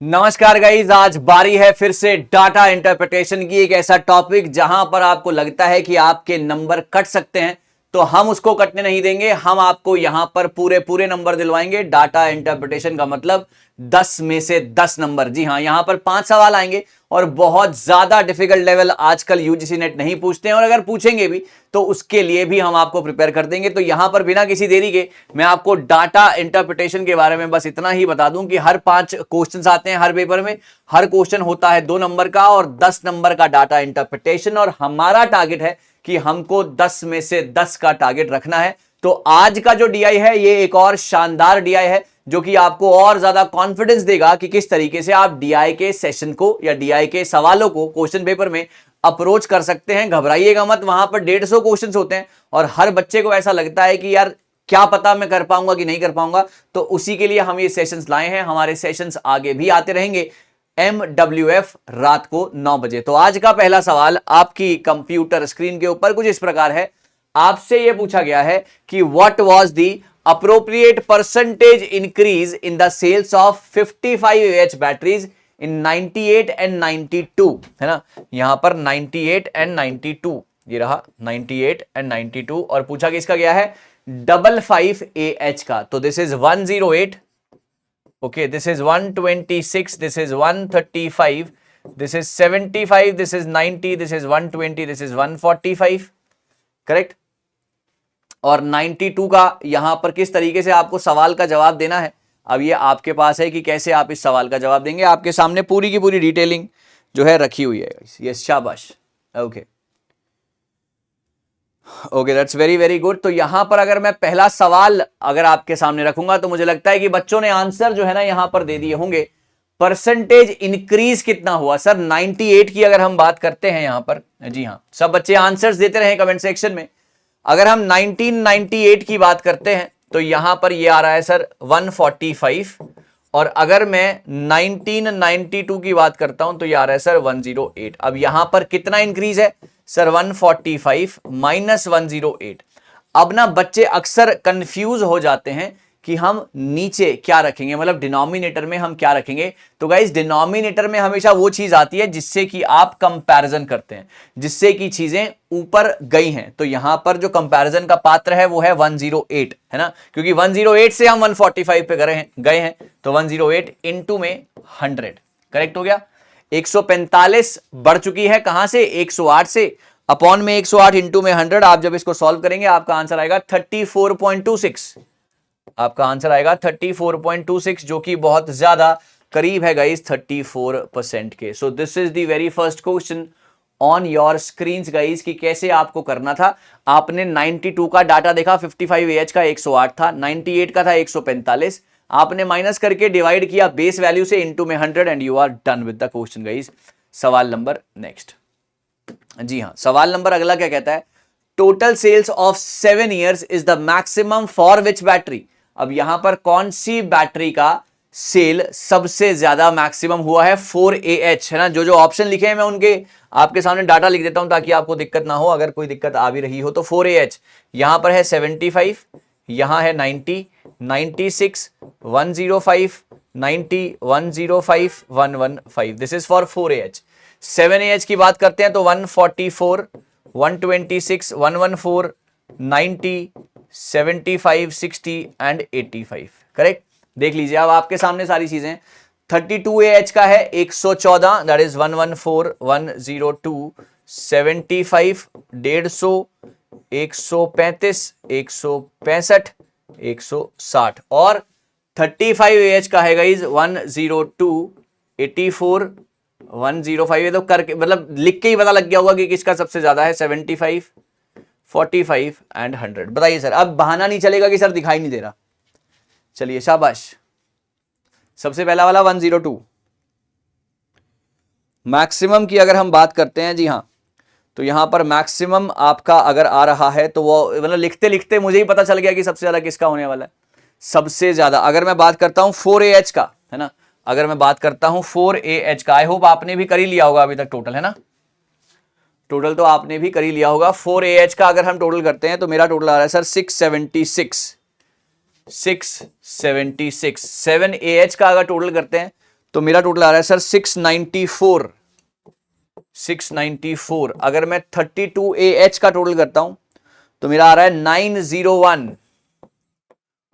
नमस्कार गाइज, आज बारी है फिर से डाटा इंटरप्रिटेशन की। एक ऐसा टॉपिक जहां पर आपको लगता है कि आपके नंबर कट सकते हैं, तो हम उसको कटने नहीं देंगे। हम आपको यहां पर पूरे पूरे नंबर दिलवाएंगे। डाटा इंटरप्रिटेशन का मतलब 10 में से 10 नंबर। जी हां, यहां पर 5 सवाल आएंगे और बहुत ज्यादा डिफिकल्ट लेवल आजकल यूजीसी नेट नहीं पूछते हैं, और अगर पूछेंगे भी तो उसके लिए भी हम आपको प्रिपेयर कर देंगे। तो यहां पर बिना किसी देरी के मैं आपको डाटा इंटरप्रिटेशन के बारे में बस इतना ही बता दूं कि हर 5 क्वेश्चंस आते हैं हर पेपर में। हर क्वेश्चन होता है 2 नंबर का और 10 नंबर का डाटा इंटरप्रिटेशन, और हमारा टारगेट है कि हमको 10 में से 10 का टारगेट रखना है। तो आज का जो डीआई है ये एक और शानदार डीआई है जो कि आपको और ज्यादा कॉन्फिडेंस देगा कि किस तरीके से आप डीआई के सेशन को या डीआई के सवालों को क्वेश्चन पेपर में अप्रोच कर सकते हैं। घबराइएगा मत, वहां पर 150 क्वेश्चंस होते हैं और हर बच्चे को ऐसा लगता है कि यार क्या पता मैं कर पाऊंगा कि नहीं कर पाऊंगा। तो उसी के लिए हम ये सेशंस लाए हैं। हमारे सेशंस आगे भी आते रहेंगे MWF रात को 9 बजे। तो आज का पहला सवाल आपकी कंप्यूटर स्क्रीन के ऊपर कुछ इस प्रकार है। आपसे यह पूछा गया है कि what was the appropriate percentage increase in the sales of 55Ah batteries in 98 and 92, है ना। यहां पर 98 एंड 92, ये रहा 98 एंड 92, और पूछा कि इसका क्या है 55Ah का। तो this is 108, okay, this is 126, this is 135, this is 75, this is 90, this is 120, this is 145, correct. और 92 का यहां पर किस तरीके से आपको सवाल का जवाब देना है, अब ये आपके पास है कि कैसे आप इस सवाल का जवाब देंगे। आपके सामने पूरी की पूरी डिटेलिंग जो है रखी हुई है। ये शाबाश, okay okay, that's very very good. तो यहां पर अगर मैं पहला सवाल अगर आपके सामने रखूंगा तो मुझे लगता है कि बच्चों ने आंसर जो है ना यहां पर दे दिए होंगे। परसेंटेज इंक्रीज कितना हुआ सर 98 की अगर हम बात करते हैं यहां पर। जी हां, सब बच्चे आंसर्स देते रहे कमेंट सेक्शन में। अगर हम 1998 की बात करते हैं तो यहां पर ये आ रहा है सर 145, और अगर मैं 1992 की बात करता हूं तो ये आ रहा है सर 108। अब यहां पर कितना इंक्रीज है सर 145 माइनस 108। अब ना बच्चे अक्सर कंफ्यूज हो जाते हैं कि हम नीचे क्या रखेंगे, मतलब डिनोमिनेटर में हम क्या रखेंगे। तो गाइस डिनोमिनेटर में हमेशा वो चीज आती है जिससे कि आप कंपैरिजन करते हैं, जिससे कि चीजें ऊपर गई हैं। तो यहां पर जो कंपैरिजन का पात्र है वो है 108, है ना, क्योंकि 108 से हम 145 पे गए हैं तो 108 इंटू में 100, करेक्ट हो गया। 145 बढ़ चुकी है कहां से 108 से, अपॉन में 108 इंटू में 100। आप जब इसको सॉल्व करेंगे आपका आंसर आएगा 34.26। आपका आंसर आएगा 34.26, जो कि बहुत ज्यादा करीब है गाइस 34% के। So this is the very first question on your screen guys कि कैसे आपको करना था। आपने 92 का डाटा देखा, 55Ah का 108 था, 98 का था 145। आपने माइनस करके डिवाइड किया बेस वैल्यू से इनटू में 100 and you are done with the question guys. सवाल नंबर नेक्स्ट। जी हां, सवाल नंबर अगला क्या कहता है, total sales of 7 years is the maximum for which battery. अब यहां पर कौन सी बैटरी का सेल सबसे ज्यादा मैक्सिमम हुआ है 4AH, है ना। जो जो ऑप्शन लिखे हैं मैं उनके आपके सामने डाटा लिख देता हूं ताकि आपको दिक्कत ना हो, अगर कोई दिक्कत आ भी रही हो तो। 4AH यहां पर है 75, यहां है 90, 96, 105, 90, 105, 115। This is for 4AH। 7AH की बात करते हैं तो 144, 126, 114, 90, 75, 60 एंड 85, करेक्ट। देख लीजिए अब आपके सामने सारी चीजें। 32AH का है 114, दैट इज 114, 102, 75, 150, 135, 165, 160, और 35AH का है गाइज 102, 84, 105। ये तो करके मतलब लिख के ही पता लग गया होगा कि किसका सबसे ज्यादा है, 75, 45 एंड 100। बताइए सर, अब बहाना नहीं चलेगा कि सर दिखाई नहीं दे रहा। चलिए शाबाश, सबसे पहला वाला 102 मैक्सिमम की अगर हम बात करते हैं, जी हां, तो यहां पर मैक्सिमम आपका अगर आ रहा है तो वो मतलब लिखते लिखते मुझे ही पता चल गया कि सबसे ज्यादा किसका होने वाला है। सबसे ज्यादा अगर मैं बात करता हूं 4AH का, है ना, अगर मैं बात करता हूं 4AH का, आई होप आपने भी कर ही लिया होगा अभी तक टोटल, है ना। टोटल तो आपने भी कर ही लिया होगा। 4AH का अगर हम टोटल करते हैं तो मेरा टोटल आ रहा है सर 676। 676। 7AH का अगर टोटल करते हैं तो मेरा टोटल आ रहा है सर 694। 694 अगर मैं 32AH का टोटल करता हूं तो मेरा आ रहा है 901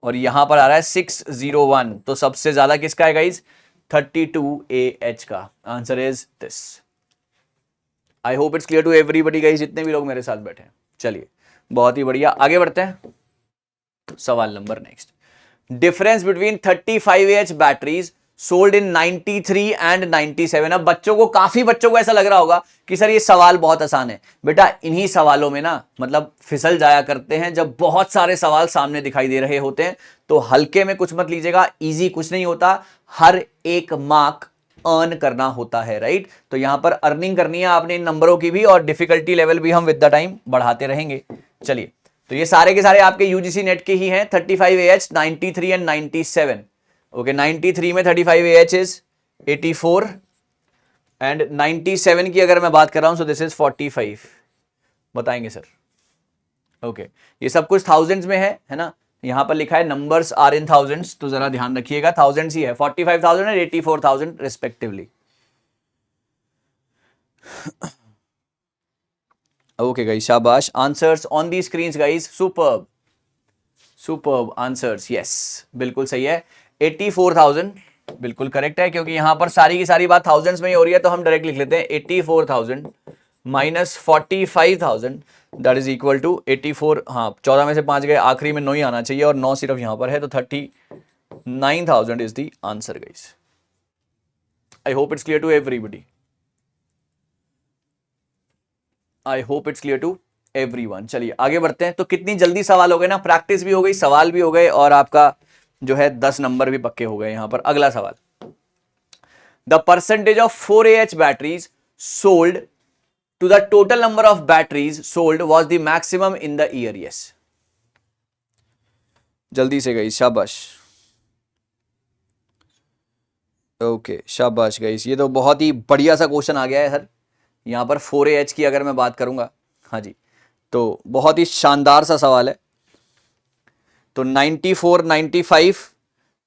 और यहां पर आ रहा है 601। तो सबसे ज्यादा किसका है गाइज? 32AH का। Answer is this. I hope it's clear to everybody guys, जितने भी लोग मेरे साथ बैठे हैं। चलिए बहुत ही बढ़िया, आगे बढ़ते हैं। सवाल नंबर next, difference between 35AH batteries sold in 93 and 97। अब काफी बच्चों को ऐसा लग रहा होगा कि सर ये सवाल बहुत आसान है। बेटा इन्हीं सवालों में ना मतलब फिसल जाया करते हैं जब बहुत सारे सवाल सामने दिखाई दे रहे होते हैं। तो हल्के में कुछ मत लीजिएगा, इजी कुछ नहीं होता, हर एक मार्क अर्न करना होता है, राइट। तो यहां पर अर्निंग करनी है आपने इन नंबरों की भी, और डिफिकल्टी लेवल भी हम विद द टाइम बढ़ाते रहेंगे। चलिए, तो ये सारे के सारे आपके यूजीसी नेट के ही हैं, 35AH, 93 एंड 97। ओके, 93 में 35AH इज 84 एंड 97 की अगर मैं बात कर रहा हूं सो दिस इज 45। बताएंगे सर। ओके, ये सब कुछ थाउजेंड्स में है ना। यहां पर लिखा है नंबर्स आर इन थाउजेंड्स, तो जरा ध्यान रखिएगा, थाउजेंड्स ही है, 45,000 एंड 84,000 रिस्पेक्टिवली। ओके गाइस, शाबाश। Answers on the screens guys, superb superb answers, yes बिल्कुल सही है। 84,000 बिल्कुल करेक्ट है, क्योंकि यहां पर सारी की सारी बात थाउजेंड्स में ही हो रही है, तो हम डायरेक्ट लिख लेते हैं 84,000 minus 45,000 that is equal to 84। हाँ, 14 में से 5 गए, आखिरी में 9 ही आना चाहिए और 9 सिर्फ यहां पर है, तो 39,000 is the answer guys. I hope it's clear to everybody. I hope it's clear to everyone. चलिए आगे बढ़ते हैं। तो कितनी जल्दी सवाल हो गए ना, प्रैक्टिस भी हो गई, सवाल भी हो गए, और आपका जो है 10 नंबर भी पक्के हो गए। यहां पर अगला सवाल, the percentage of 4AH batteries sold to the total number of batteries sold was the maximum in the year. Yes, जल्दी से गई, शाबाश। ओके, शाबाश गाइस, ये तो बहुत ही बढ़िया सा क्वेश्चन आ गया है सर। यहां पर 4AH की अगर मैं बात करूंगा, हाँ जी, तो बहुत ही शानदार सा सवाल है। तो 94, 95,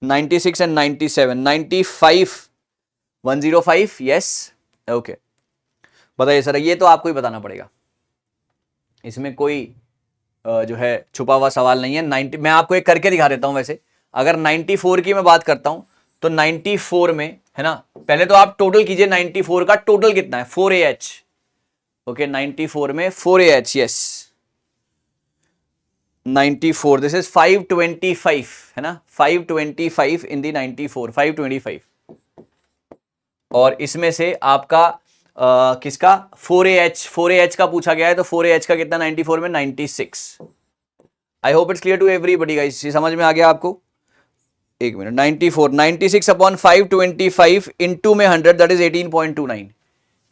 96 एंड 97, 95, 105, यस। ओके, बताइए सर, ये तो आपको ही बताना पड़ेगा, इसमें कोई जो है छुपा हुआ सवाल नहीं है। 90 मैं आपको एक करके दिखा देता हूं। वैसे अगर 94 की मैं बात करता हूं तो 94 में है ना, पहले तो आप टोटल कीजिए, 94 का टोटल कितना है, 4AH। ओके, 94 में 4AH, यस 94, दिस इज 525 है ना, 525 इन दी 94, 525। और इसमें से आपका किसका 4AH का पूछा गया है, तो 4AH का कितना 94 में, 96। I hope it's clear to everybody guys, ये समझ में आ गया आपको। एक मिनट, 94, 96 अपॉन 525 इंटू में 100 दैट इज 18.29,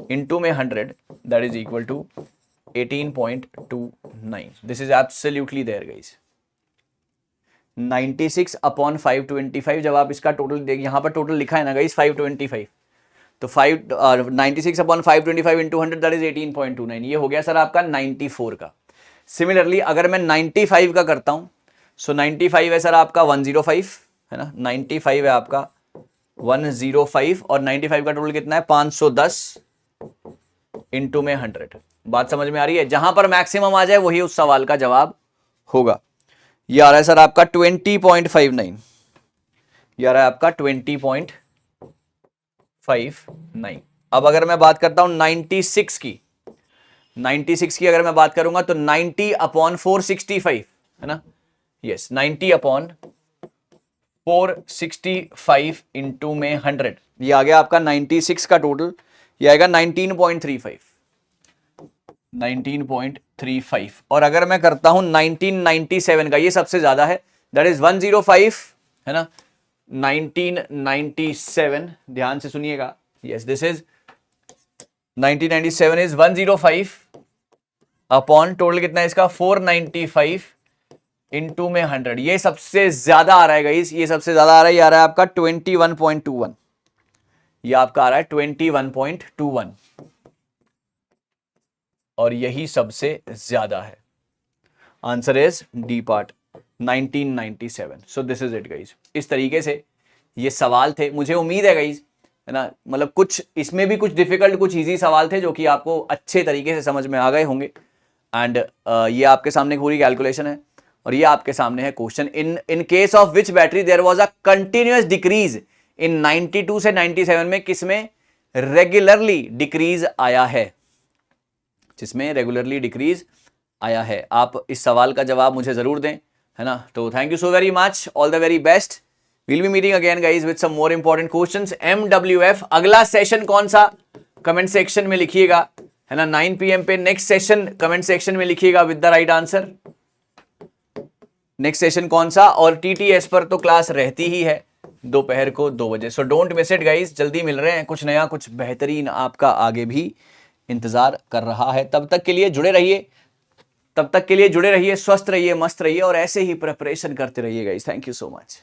इंटू में 100 that is equal to 18.29। This is absolutely there guys. 96 upon 525, जब आप इसका टोटल देखिए, यहां पर टोटल लिखा है ना गाइस 525, तो 96 अपॉन 525 इंटू 100 दैट इज 18.29। ये हो गया सर आपका 94 का। सिमिलरली अगर मैं 95 का करता हूं, सो 95 है सर आपका 105 है ना, 95 है आपका 105, और 95 का टोटल कितना है 510 इंटू में 100। बात समझ में आ रही है, जहां पर मैक्सिमम आ जाए वही उस सवाल का जवाब होगा। ये आ रहा है सर आपका 20.59, ये आ रहा है आपका 20.59। अब अगर मैं बात करता हूं 96 की, 96 की अगर मैं बात करूंगा तो 90 अपॉन 465 है ना, यस 90 अपॉन 465 इंटू में 100, ये आ गया आपका 96 का टोटल, ये आएगा 19.35, 19.35। और अगर मैं करता हूं 1997 का, ये सबसे ज्यादा है, दैट इज 105 है ना, 1997, ध्यान से सुनिएगा, yes this is 1997 is 105 upon total कितना है इसका 495 इंटू में 100, ये सबसे ज्यादा आ रहा है गाइस, ये सबसे ज्यादा आ रहा है, ये आ रहा है आपका 21.21, ये आपका आ रहा है 21.21, और यही सबसे ज्यादा है। Answer is D part 1997। So this is it guys. इस तरीके से ये सवाल थे। मुझे उम्मीद है गाइस है ना, मतलब कुछ इसमें भी कुछ डिफिकल्ट कुछ इजी सवाल थे जो कि आपको अच्छे तरीके से समझ में आ गए होंगे। एंड ये आपके सामने पूरी कैलकुलेशन है और ये आपके सामने है question. In case of which battery there was a continuous decrease in 92 से 97 में किसमें रेगुलरली डिक्रीज आया है, जिसमें रेगुलरली डिक्रीज आया है। आप इस सवाल का जवाब मुझे जरूर दें, है ना। तो thank you so very much, all the very best. Will be meeting again guys with some more important questions. MWF अगला सेशन कौन सा, कमेंट सेक्शन में लिखिएगा, है ना। 9 PM पे नेक्स्ट सेशन कमेंट सेक्शन में लिखिएगा with the right answer, next session कौन सा। और TTS पर तो क्लास रहती ही है दोपहर को 2 बजे, so don't miss it guys. जल्दी मिल रहे हैं, कुछ नया कुछ बेहतरीन आपका आगे भी इंतजार कर रहा है। तब तक के लिए जुड़े रहिए, स्वस्थ रहिए, मस्त रहिए और ऐसे ही प्रिपरेशन करते रहिए guys. Thank you so much.